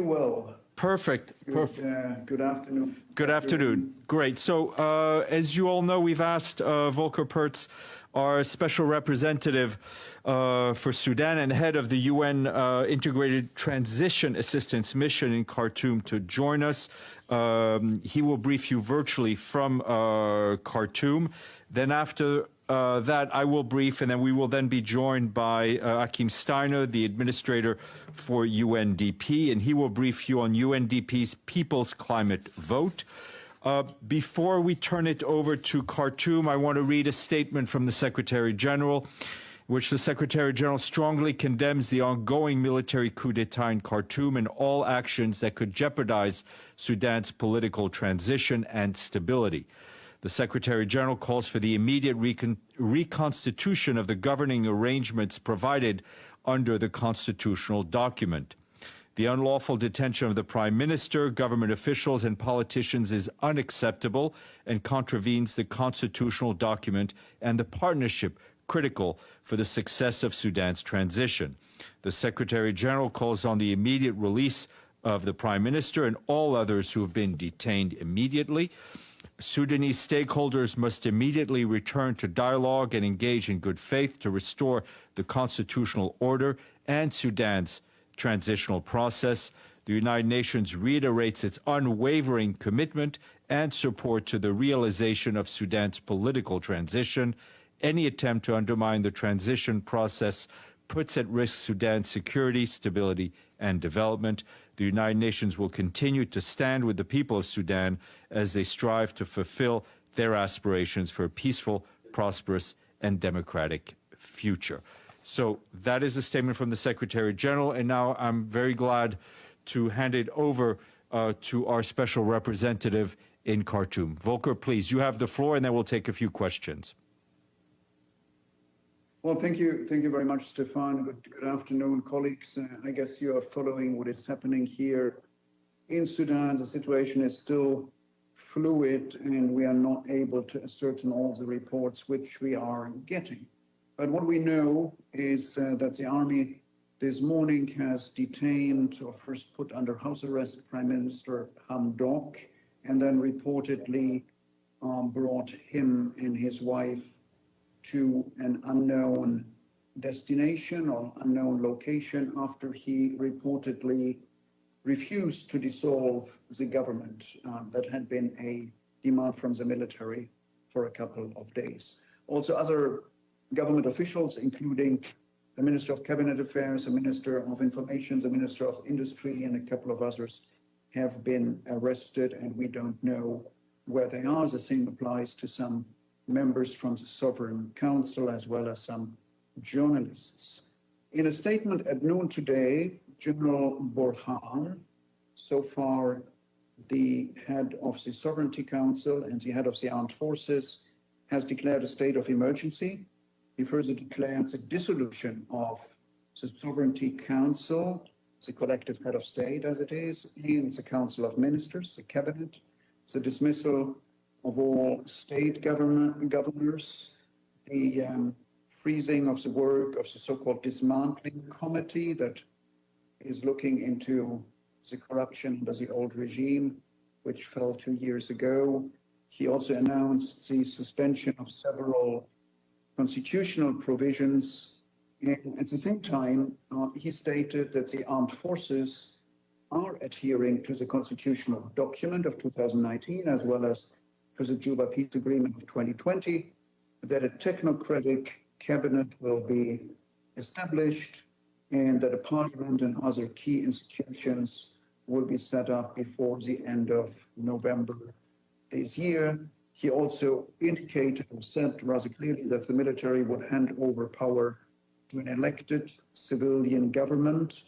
Well. Perfect. Good afternoon. Good afternoon. Great. So, as you all know, we've asked Volker Perthes, our special representative for Sudan and head of the UN Integrated Transition Assistance Mission in Khartoum, to join us. He will brief you virtually from Khartoum. Then after that, I will brief, and then we will then be joined by Achim Steiner, the administrator for UNDP, and he will brief you on UNDP's People's Climate Vote. Before we turn it over to Khartoum, I want to read a statement from the Secretary General, which the Secretary General strongly condemns the ongoing military coup d'etat in Khartoum and all actions that could jeopardize Sudan's political transition and stability. The Secretary General calls for the immediate reconstitution of the governing arrangements provided under the constitutional document. The unlawful detention of the Prime Minister, government officials, and politicians is unacceptable and contravenes the constitutional document and the partnership critical for the success of Sudan's transition. The Secretary General calls on the immediate release of the Prime Minister and all others who have been detained immediately. Sudanese stakeholders must immediately return to dialogue and engage in good faith to restore the constitutional order and Sudan's transitional process. The United Nations reiterates its unwavering commitment and support to the realization of Sudan's political transition. Any attempt to undermine the transition process puts at risk Sudan's security, stability, and development. The United Nations will continue to stand with the people of Sudan as they strive to fulfill their aspirations for a peaceful, prosperous, and democratic future. So that is a statement from the Secretary General, and now I'm very glad to hand it over to our special representative in Khartoum. Volker, please, you have the floor, and then we'll take a few questions. Well, thank you very much, Stefan. Good afternoon, colleagues. I guess you are following what is happening here in Sudan. The situation is still fluid, and we are not able to ascertain all the reports which we are getting. But what we know is that the army this morning has detained, or first put under house arrest, Prime Minister Hamdok, and then reportedly brought him and his wife to an unknown destination or unknown location after he reportedly refused to dissolve the government. That had been a demand from the military for a couple of days. Also, other government officials, including the Minister of Cabinet Affairs, the Minister of Information, the Minister of Industry, and a couple of others have been arrested, and we don't know where they are. The same applies to some members from the Sovereign Council, as well as some journalists. In a statement at noon today, General Burhan, so far the head of the Sovereignty Council and the head of the armed forces, has declared a state of emergency. He further declared the dissolution of the Sovereignty Council, the collective head of state as it is, and the Council of Ministers, the cabinet, the dismissal of all state governors, the freezing of the work of the so-called dismantling committee that is looking into the corruption under the old regime, which fell 2 years ago. He also announced the suspension of several constitutional provisions. And at the same time, he stated that the armed forces are adhering to the constitutional document of 2019, as well as to the Juba Peace Agreement of 2020, that a technocratic cabinet will be established, and that a parliament and other key institutions will be set up before the end of November this year. He also indicated or said rather clearly that the military would hand over power to an elected civilian government,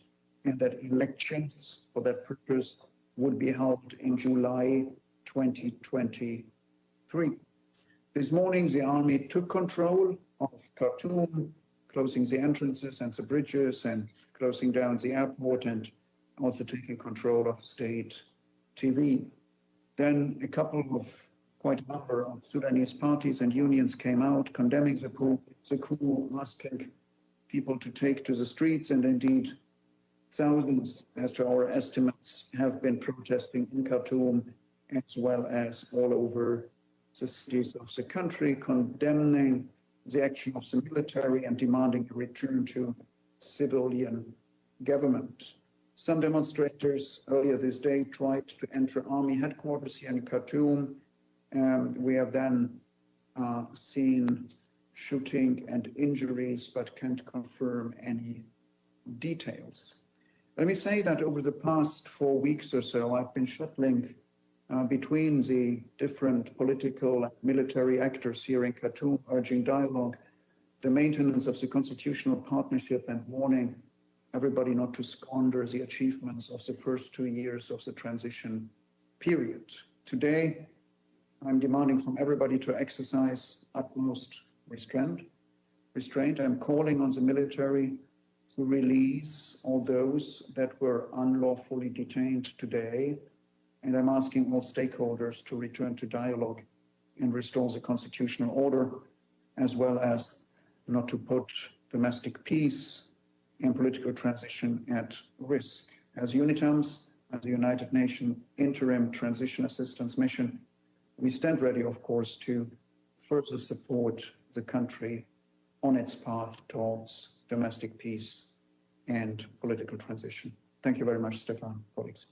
and that elections for that purpose would be held in July 2023. This morning, the army took control of Khartoum, closing the entrances and the bridges and closing down the airport, and also taking control of state TV. Then quite a number of Sudanese parties and unions came out condemning the coup, asking people to take to the streets, and indeed thousands, as to our estimates, have been protesting in Khartoum as well as all over the cities of the country, condemning the action of the military and demanding a return to civilian government. Some demonstrators earlier this day tried to enter army headquarters here in Khartoum. We have then seen shooting and injuries, but can't confirm any details. Let me say that over the past 4 weeks or so, I've been shuttling between the different political and military actors here in Khartoum, urging dialogue, the maintenance of the constitutional partnership, and warning everybody not to squander the achievements of the first 2 years of the transition period. Today, I'm demanding from everybody to exercise utmost restraint. I'm calling on the military to release all those that were unlawfully detained today. And I'm asking all stakeholders to return to dialogue and restore the constitutional order, as well as not to put domestic peace and political transition at risk. As UNITAMS, as the United Nations Interim Transition Assistance Mission, we stand ready, of course, to further support the country on its path towards domestic peace and political transition. Thank you very much, Stefan, colleagues.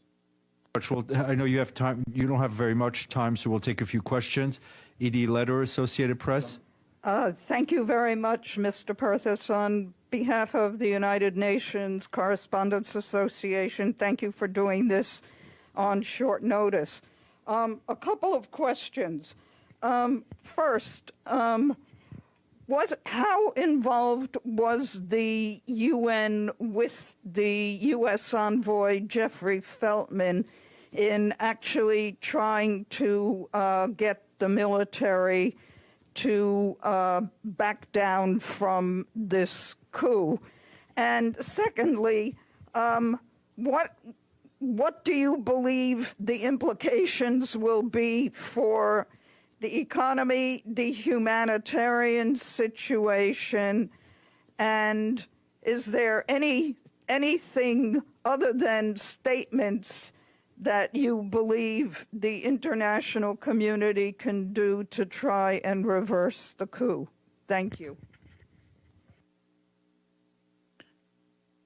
Well, I know you have time. You don't have very much time, so we'll take a few questions. Edie Leder, Associated Press. Thank you very much, Mr. Perthos. On behalf of the United Nations Correspondents Association, thank you for doing this on short notice. A couple of questions. First, how involved was the UN with the U.S. envoy Jeffrey Feltman in actually trying to get the military to back down from this coup? And secondly, what do you believe the implications will be for the economy, the humanitarian situation, and is there anything other than statements that you believe the international community can do to try and reverse the coup? Thank you.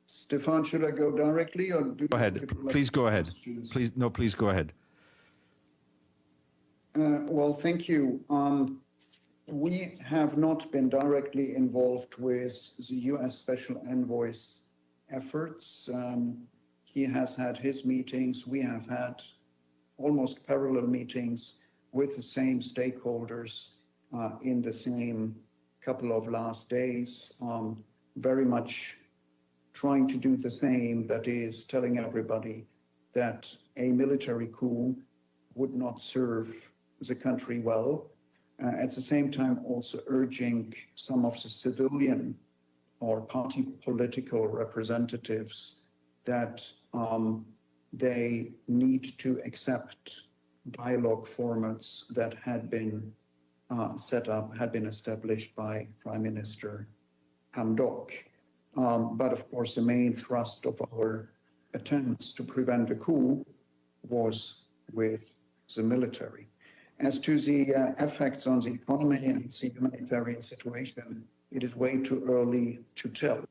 Stefan, should I go directly or do Go ahead. Please go ahead. Please go ahead. Well, thank you. We have not been directly involved with the U.S. Special Envoy's efforts. He has had his meetings. We have had almost parallel meetings with the same stakeholders in the same couple of last days, very much trying to do the same, that is, telling everybody that a military coup would not serve the country well. At the same time, also urging some of the civilian or party political representatives that they need to accept dialogue formats that had been set up, had been established by Prime Minister Hamdok. But of course, the main thrust of our attempts to prevent the coup was with the military. As to the effects on the economy and the humanitarian situation, it is way too early to tell.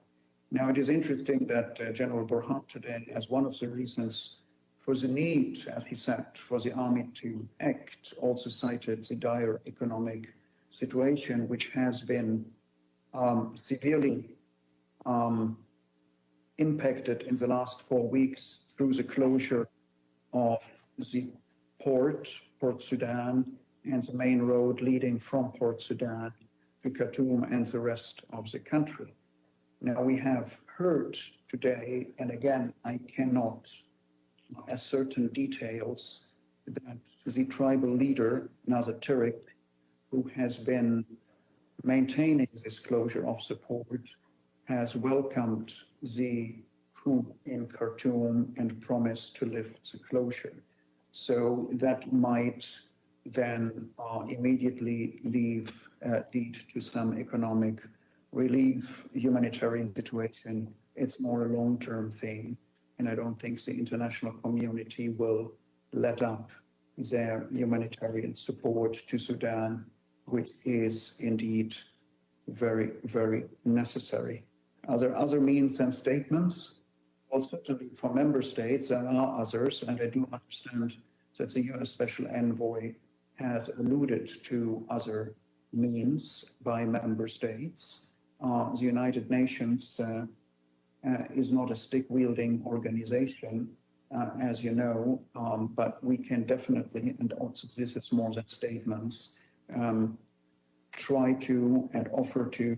Now, it is interesting that General Burhan today, as one of the reasons for the need, as he said, for the army to act, also cited the dire economic situation, which has been severely impacted in the last 4 weeks through the closure of the Port Sudan, and the main road leading from Port Sudan to Khartoum and the rest of the country. Now, we have heard today, and again, I cannot ascertain details, that the tribal leader, Nazar Tirik, who has been maintaining this closure of the port, has welcomed the coup in Khartoum and promised to lift the closure. So that might then immediately lead to some economic relief, humanitarian situation. It's more a long-term thing. and I don't think the international community will let up their humanitarian support to Sudan, which is indeed very, very necessary. Are there other means than statements? Well, certainly for member states, there are others, and I do understand that the US Special Envoy had alluded to other means by member states. The United Nations is not a stick-wielding organization, as you know, but we can definitely, and also this is more than statements, try to and offer to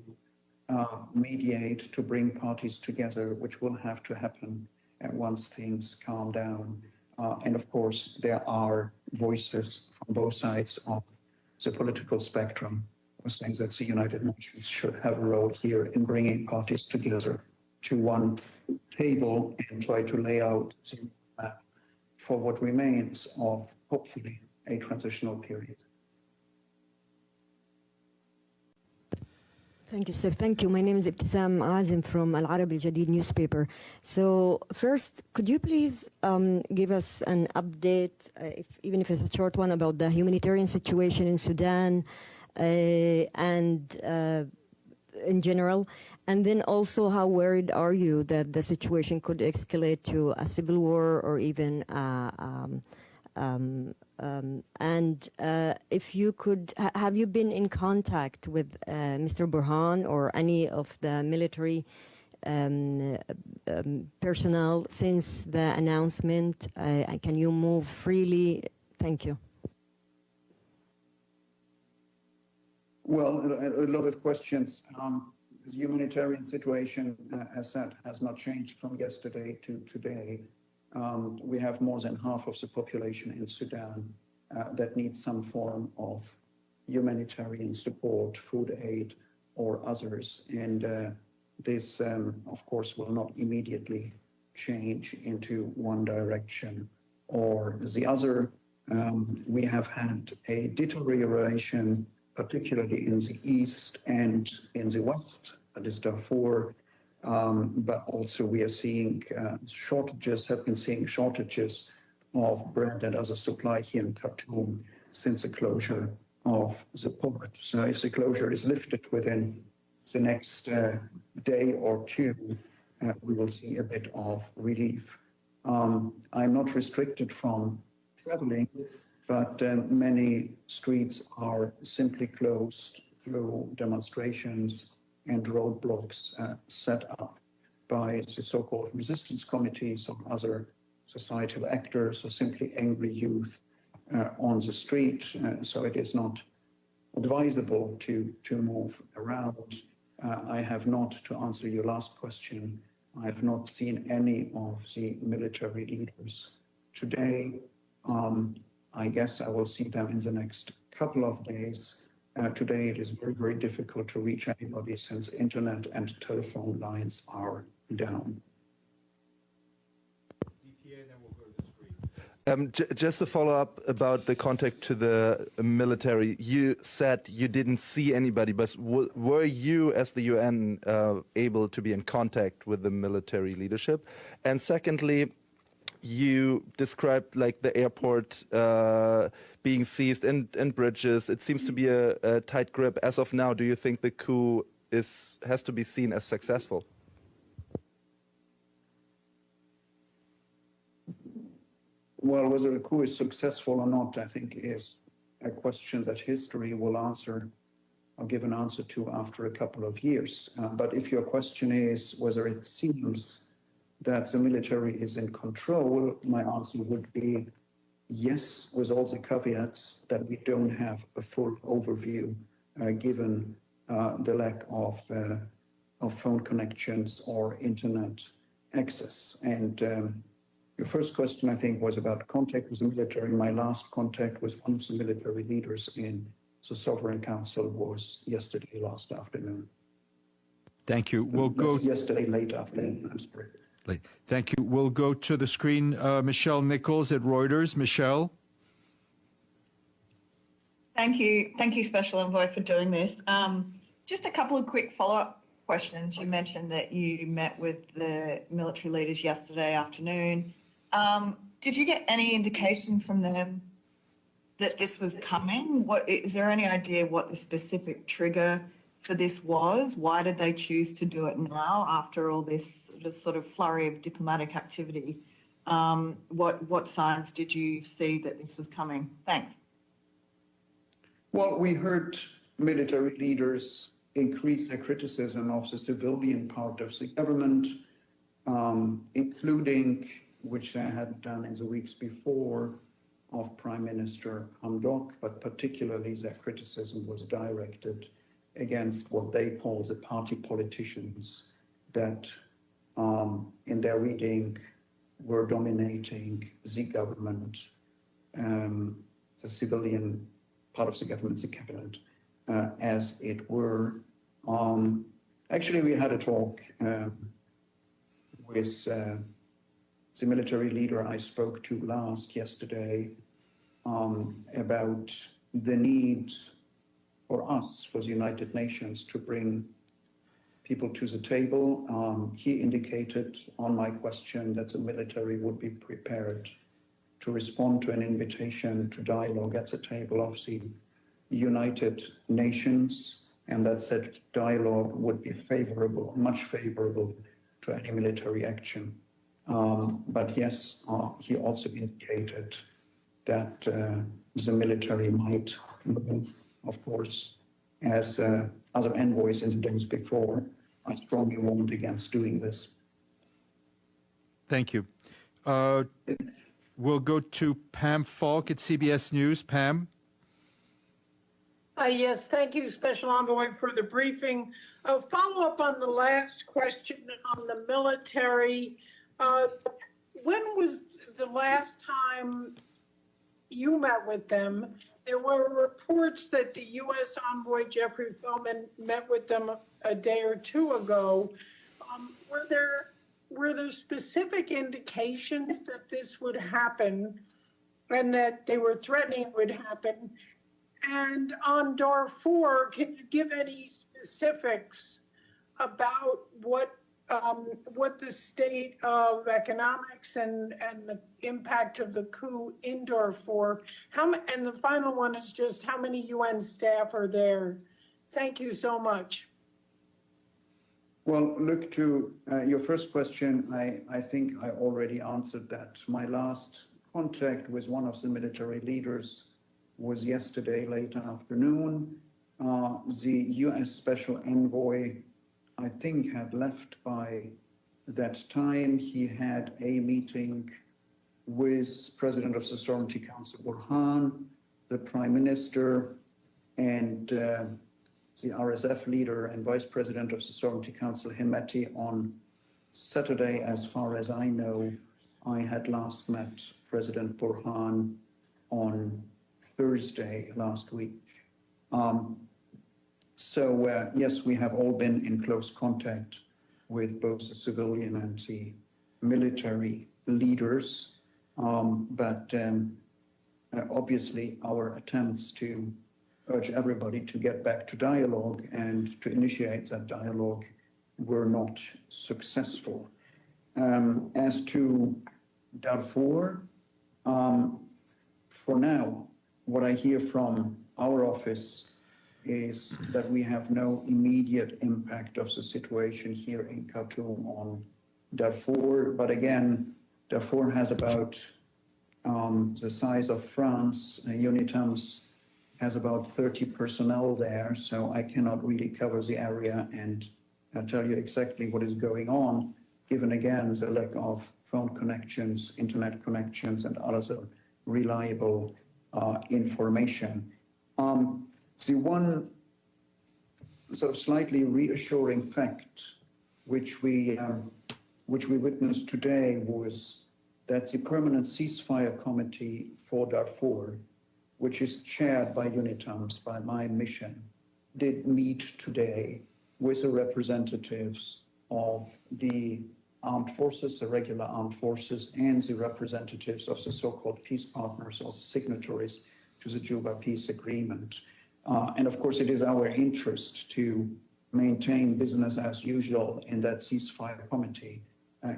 mediate, to bring parties together, which will have to happen once things calm down. And of course, there are voices from both sides of the political spectrum who saying that the United Nations should have a role here in bringing parties together to one table and try to lay out the map for what remains of, hopefully, a transitional period. Thank you, sir. Thank you. My name is Ibtisam Azim from Al Arabi Al Jadid newspaper. So first, could you please give us an update, even if it's a short one, about the humanitarian situation in Sudan and in general? And then also, how worried are you that the situation could escalate to a civil war or even if you could, have you been in contact with Mr. Burhan or any of the military personnel since the announcement? Can you move freely? Thank you. Well, a lot of questions. The humanitarian situation, as said, has not changed from yesterday to today. We have more than half of the population in Sudan that needs some form of humanitarian support, food aid, or others. And this, of course, will not immediately change into one direction or the other. We have had a deterioration, particularly in the east and in the west, that is Darfur. But also we are seeing shortages, have been seeing shortages of bread and other supply here in Khartoum since the closure of the port. So if the closure is lifted within the next day or two, we will see a bit of relief. I'm not restricted from traveling, but many streets are simply closed through demonstrations and roadblocks set up by the so-called resistance committees or other societal actors or simply angry youth on the street. So it is not advisable to move around. I have not, to answer your last question, I have not seen any of the military leaders today. I guess I will see them in the next couple of days. Today it is very, very difficult to reach anybody since internet and telephone lines are down. Just to follow up about the contact to the military, you said you didn't see anybody, but were you, as the UN, able to be in contact with the military leadership? And secondly, you described like the airport being seized and bridges. It seems to be a tight grip. As of now, do you think the coup has to be seen as successful? Well, whether the coup is successful or not, I think is a question that history will answer or give an answer to after a couple of years. But if your question is whether it seems that the military is in control, my answer would be yes, with all the caveats that we don't have a full overview given the lack of phone connections or internet access. And your first question, I think, was about contact with the military. My last contact with one of the military leaders in the Sovereign Council was yesterday, last afternoon. Thank you. We'll go yesterday late afternoon. I'm sorry. Thank you. We'll go to the screen. Michelle Nichols at Reuters. Michelle. Thank you, Special Envoy, for doing this. Just a couple of quick follow-up questions. You mentioned that you met with the military leaders yesterday afternoon. Did you get any indication from them that this was coming? Is there any idea what the specific trigger for this was? Why did they choose to do it now after all this sort of flurry of diplomatic activity? What signs did you see that this was coming? Thanks. Well, we heard military leaders increase their criticism of the civilian part of the government, including, which they had done in the weeks before, of Prime Minister Hamdok, but particularly their criticism was directed against what they call the party politicians that, in their reading, were dominating the government, the civilian part of the government, the cabinet, as it were. Actually, we had a talk with the military leader I spoke to yesterday, about the need for us, for the United Nations, to bring people to the table. He indicated on my question that the military would be prepared to respond to an invitation to dialogue at the table of the United Nations, and that said dialogue would be favorable, much favorable to any military action. But yes, he also indicated that the military might move, of course, as other envoys in the days before. I strongly warned against doing this. Thank you. We'll go to Pam Falk at CBS News. Pam? Yes, thank you, Special Envoy, for the briefing. A follow-up on the last question on the military. When was the last time you met with them? There were reports that the U.S. envoy Jeffrey Feldman met with them a day or two ago. Were there specific indications that this would happen and that they were threatening it would happen? And on Darfur, can you give any specifics about what the state of economics and the impact of the coup in Darfur? And the final one is just how many UN staff are there? Thank you so much. Well, look, to your first question, I think I already answered that. My last contact with one of the military leaders was yesterday late afternoon. The US Special Envoy, I think, had left by that time. He had a meeting with President of the Sovereignty Council Burhan, the Prime Minister, and the RSF leader and Vice President of the Sovereignty Council Hemeti on Saturday. As far as I know, I had last met President Burhan on Thursday last week. Yes, we have all been in close contact with both the civilian and the military leaders. But obviously our attempts to urge everybody to get back to dialogue and to initiate that dialogue were not successful. As to Darfur, for now, what I hear from our office is that we have no immediate impact of the situation here in Khartoum on Darfur. But again, Darfur has about the size of France. UNITAMS has about 30 personnel there, so I cannot really cover the area and tell you exactly what is going on, given again the lack of phone connections, internet connections, and other reliable information. The one sort of slightly reassuring fact which we witnessed today was that the Permanent Ceasefire Committee for Darfur, which is chaired by UNITAMS, by my mission, did meet today with the representatives of the armed forces, the regular armed forces, and the representatives of the so-called peace partners, or the signatories to the Juba Peace Agreement. And of course, it is our interest to maintain business as usual in that ceasefire committee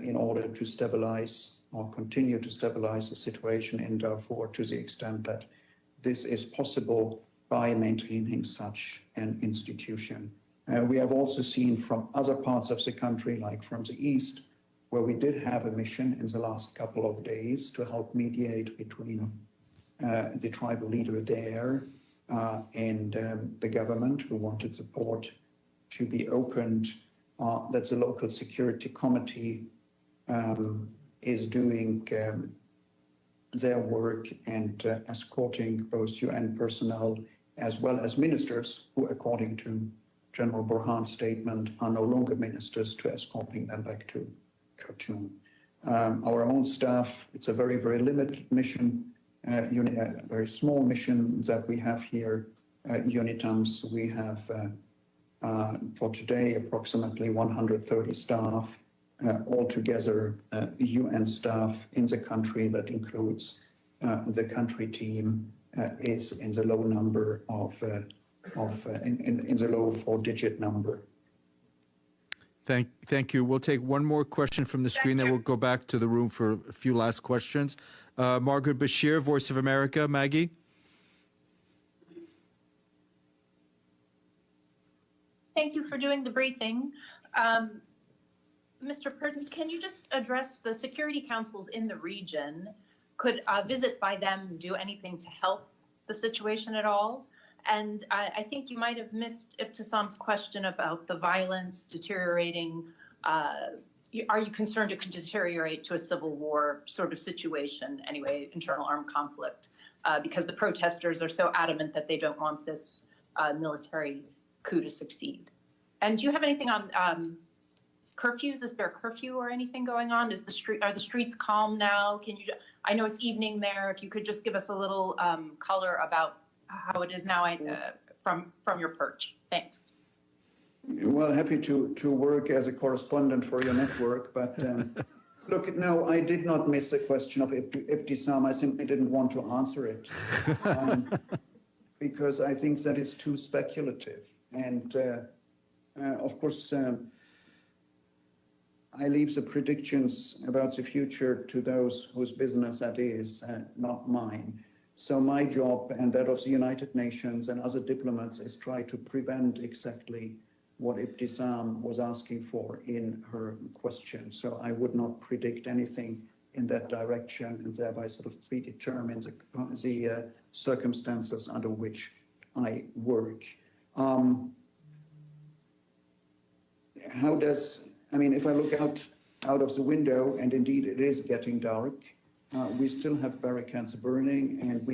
in order to stabilize or continue to stabilize the situation in Darfur to the extent that this is possible by maintaining such an institution. We have also seen from other parts of the country, like from the east, where we did have a mission in the last couple of days to help mediate between the tribal leader there and the government, who wanted the port to be opened, that the local security committee is doing their work and escorting both UN personnel as well as ministers who, according to General Burhan's statement, are no longer ministers, to escorting them back to Khartoum. Our own staff, it's a very, very limited mission, a very small mission that we have here, UNITAMS. We have, for today, approximately 130 staff, altogether UN staff in the country. That includes the country team, is in the low number in the low 4-digit number. Thank you. We'll take one more question from the screen, then we'll go back to the room for a few last questions. Margaret Bashir, Voice of America. Maggie? Thank you for doing the briefing. Mr. Pertins, can you just address the security councils in the region? Could a visit by them do anything to help the situation at all? And I think you might have missed Ibtisam's question about the violence deteriorating. Are you concerned it could deteriorate to a civil war sort of situation, anyway, internal armed conflict, because the protesters are so adamant that they don't want this military coup to succeed? And do you have anything on curfews? Is there a curfew or anything going on? Are the streets calm now? I know it's evening there. If you could just give us a little color about how it is now from your perch. Thanks. Well, happy to work as a correspondent for your network, but look, no, I did not miss the question of Ibtisam. I simply didn't want to answer it because I think that is too speculative. And of course, I leave the predictions about the future to those whose business that is, not mine. So my job and that of the United Nations and other diplomats is try to prevent exactly what Ibtisam was asking for in her question. So I would not predict anything in that direction and thereby sort of predetermine the circumstances under which I work. If I look out of the window, and indeed it is getting dark, we still have barricades burning, and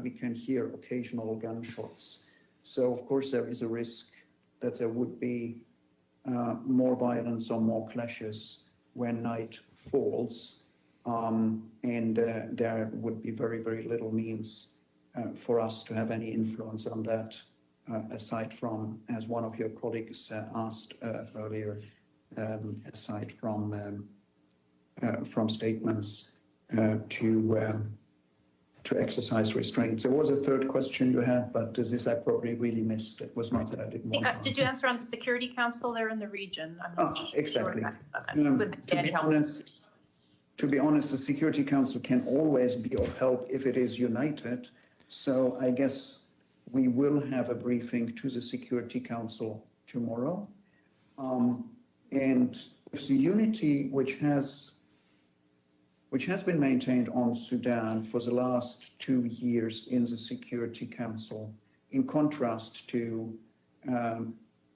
we can hear occasional gunshots. So of course there is a risk that there would be more violence or more clashes when night falls, and there would be very, very little means for us to have any influence on that, aside from, as one of your colleagues asked earlier, aside from statements to exercise restraints. There was a third question you had, but this I probably really missed. It was not that I didn't want to. Did you answer on the Security Council there in the region? Exactly. Sure. To be honest, the Security Council can always be of help if it is united. So I guess we will have a briefing to the Security Council tomorrow. And if the unity which has been maintained on Sudan for the last 2 years in the Security Council, in contrast to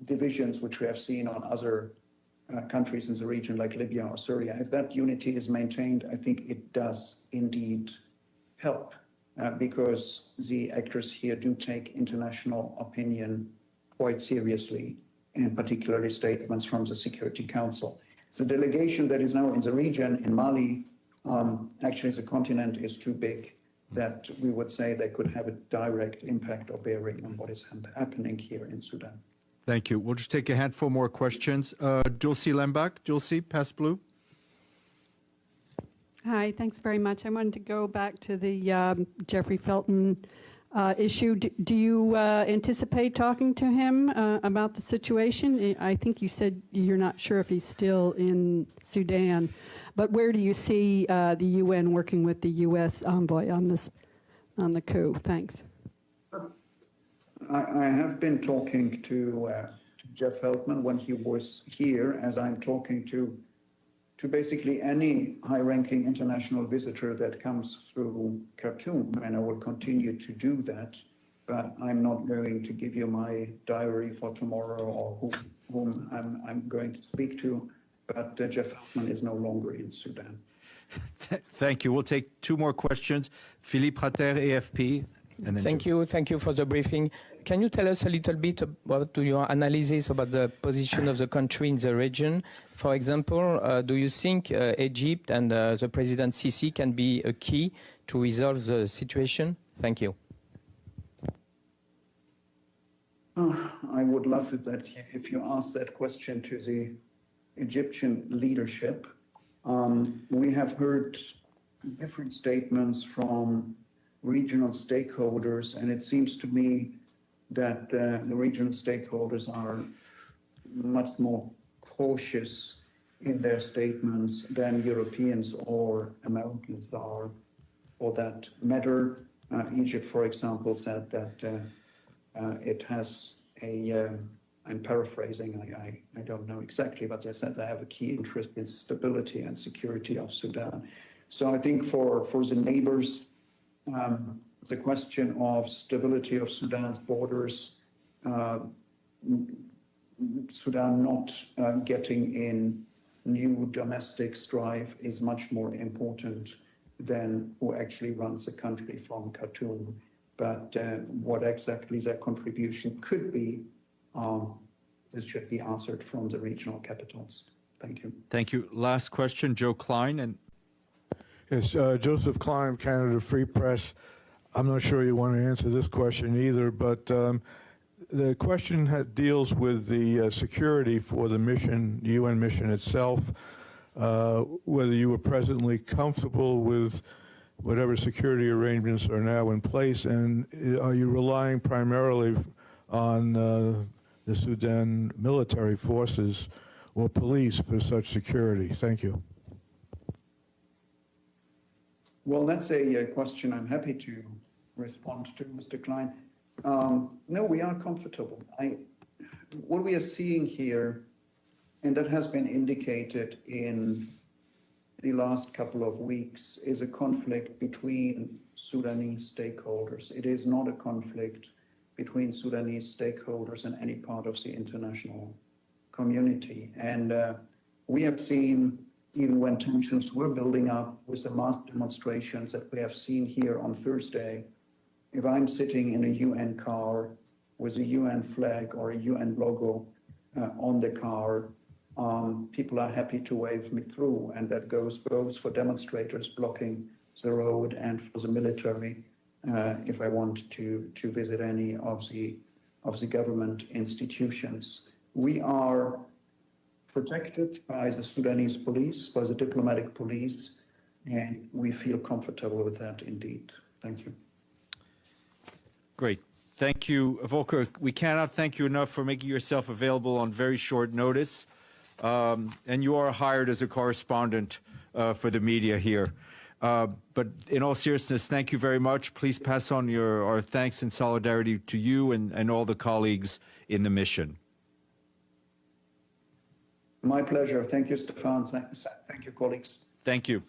divisions which we have seen on other countries in the region like Libya or Syria, if that unity is maintained, I think it does indeed help because the actors here do take international opinion quite seriously, and particularly statements from the Security Council. The delegation that is now in the region, in Mali, actually the continent is too big that we would say they could have a direct impact or bearing on what is happening here in Sudan. Thank you. We'll just take a handful more questions. Dulcie Lembach. Dulcie, pass blue. Hi, thanks very much. I wanted to go back to the Jeffrey Felton issue. Do you anticipate talking to him about the situation? I think you said you're not sure if he's still in Sudan, but where do you see the UN working with the U.S. envoy on the coup? Thanks. I have been talking to Jeff Feltman when he was here, as I'm talking to basically any high-ranking international visitor that comes through Khartoum, and I will continue to do that. But I'm not going to give you my diary for tomorrow or whom I'm going to speak to. But Jeff Feltman is no longer in Sudan. Thank you. We'll take two more questions. Philippe Rater, AFP. And then Thank you for the briefing. Can you tell us a little bit about your analysis about the position of the country in the region? For example, do you think Egypt and the President Sisi can be a key to resolve the situation? Thank you. I would love it that if you ask that question to the Egyptian leadership. We have heard different statements from regional stakeholders, and it seems to me that the regional stakeholders are much more cautious in their statements than Europeans or Americans are, for that matter. Egypt, for example, said that it has a, I'm paraphrasing, I don't know exactly, but they said they have a key interest in stability and security of Sudan. So I think for the neighbors, the question of stability of Sudan's borders, Sudan not getting in new domestic strife is much more important than who actually runs the country from Khartoum. But what exactly their contribution could be, this should be answered from the regional capitals. Thank you. Thank you. Last question, Joe Klein. And Yes, Joseph Klein, Canada Free Press. I'm not sure you want to answer this question either, but the question deals with the security for the mission, the UN mission itself, whether you were presently comfortable with whatever security arrangements are now in place, and are you relying primarily on the Sudan military forces or police for such security? Thank you. Well, that's a question I'm happy to respond to, Mr. Klein. No, we are comfortable. What we are seeing here, and that has been indicated in the last couple of weeks, is a conflict between Sudanese stakeholders. It is not a conflict between Sudanese stakeholders and any part of the international community. And we have seen, even when tensions were building up with the mass demonstrations that we have seen here on Thursday, if I'm sitting in a UN car with a UN flag or a UN logo on the car, people are happy to wave me through, and that goes both for demonstrators blocking the road and for the military if I want to visit any of the government institutions. We are protected by the Sudanese police, by the diplomatic police, and we feel comfortable with that indeed. Thank you. great. Thank you, Volker. We cannot thank you enough for making yourself available on very short notice. And you are hired as a correspondent for the media here. But in all seriousness, thank you very much. Please pass on our thanks and solidarity to you and all the colleagues in the mission. My pleasure. Thank you, Stefan. Thank you, colleagues. Thank you.